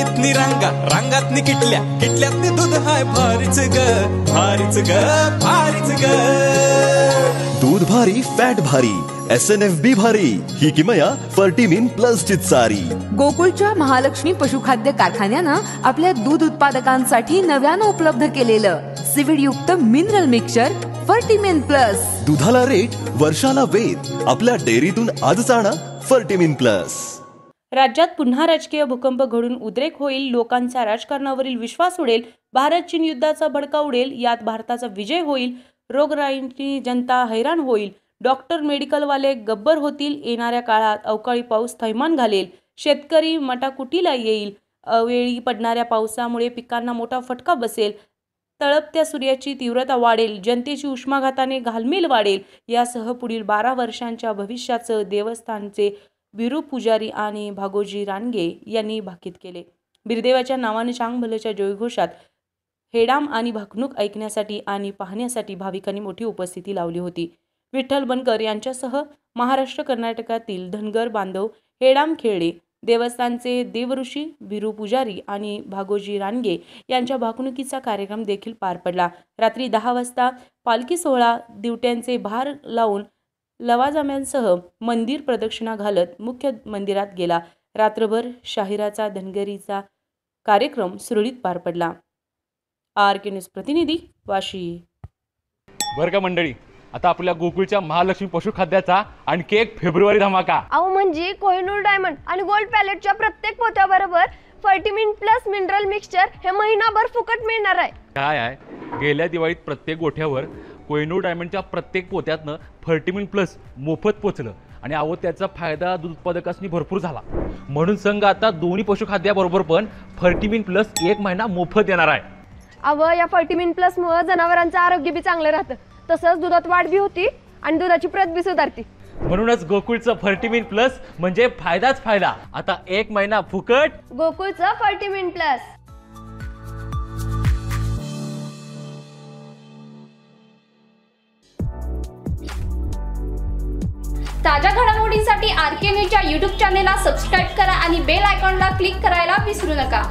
किटल्यातनी रांगा, रांगातनी किटल्या, किटल्यातनी दूध हाय भारीच ग, भारीच ग, भारीच ग. दूध भारी, फॅट भारी, SNFB भारी, ही किमया फर्टिमिन प्लस ची चारी. गोकुळच्या महालक्ष्मी पशुखाद्य कारखान्यानं आपल्या दूध उत्पादकांसाठी नव्यानं उपलब्ध केलेलं सीविड युक्त मिनरल मिक्सचर फर्टिमिन प्लस. दुधाला रेट, वर्षाला वेध. आपल्या डेअरीतून आजच आणा फर्टिमिन प्लस. राज्यात पुन्हा राजकीय भूकंप घडून उद्रेक होईल, लोकांचा राजकारणावरील विश्वास उडेल, भारत चीन युद्धाचा भडका उडेल, यात भारताचा विजय होईल, रोगराईची जनता हैराण होईल, डॉक्टर मेडिकलवाले गब्बर होतील, येणाऱ्या काळात अवकाळी पाऊस थैमान घालेल, शेतकरी मटाकुटीला येईल, अवेळी पडणाऱ्या पावसामुळे पिकांना मोठा फटका बसेल, तळपत्या सूर्याची तीव्रता वाढेल, जनतेची उष्माघाताने घालमेल वाढेल, यासह पुढील 12 वर्षांच्या भविष्याचं देवस्थानचे बिरू पुजारी आणि भागोजी रानगे यांनी भाकीत केले. बिरदेवाच्या नावाने चांगभलच्या जयघोषात हेडाम आणि भाकणूक ऐकण्यासाठी आणि पाहण्यासाठी भाविकांनी मोठी उपस्थिती लावली होती. विठ्ठल बनकर यांच्यासह महाराष्ट्र कर्नाटकातील धनगर बांधव हेडाम खेळले. देवस्थानचे देवऋषी बिरू पुजारी आणि भागोजी रानगे यांच्या भाकणुकीचा कार्यक्रम देखील पार पडला. रात्री 10 वाजता पालखी सोहळा दिवट्यांचे भार लावून लवाजम्यांसह मंदिर प्रदक्षिणा घालत मुख्य मंदिरात गेला. रात्रभर शाहिराचा धनगरीचा कार्यक्रम सुरळीत पार पडला. RK न्यूज प्रतिनिधी वाशी. बरं का मंडळी, आता आपल्या गोकुळच्या महालक्ष्मी पशुखाद्याचा आणखी एक फेब्रुवारी धमाका. अहो म्हणजे कोहिनूर डायमंड आणि गोल्ड पॅलेटच्या प्रत्येक पोत्याबरोबर फर्टिमिन प्लस मिनरल मिक्सचर हे महिनाभर फुकट मिळणार आहे. काय आहे, गेल्या दिवाळीत प्रत्येक गोठ्यावर कोहिनूर डायमंडच्या प्रत्येक पोत्यातनं फर्टिमिन प्लस मोफत पोचलं आणि अहो त्याचा फायदा दूध उत्पादकांनी भरपूर झाला. म्हणून संघ आता दोन्ही पशुखाद्याबरोबर पण फर्टिमिन प्लस 1 महिना मोफत देणार आहे. अहो या फर्टिमिन प्लस मुळे जनावरांचं आरोग्य बी चांगलं राहतं, तसंच दुधात वाढ बी होती आणि दुधाची प्रत बी सुधारते. म्हणूनच गोकुळचं फर्टिमिन प्लस म्हणजे फायदाच फायदा. आता 1 महिना फुकट गोकुळचं फर्टिमिन प्लस. ताज्या घडामोडींसाठी RK न्यूजच्या YouTube चॅनेलला सबस्क्राईब करा आणि बेल आयकॉनला क्लिक करायला विसरू नका.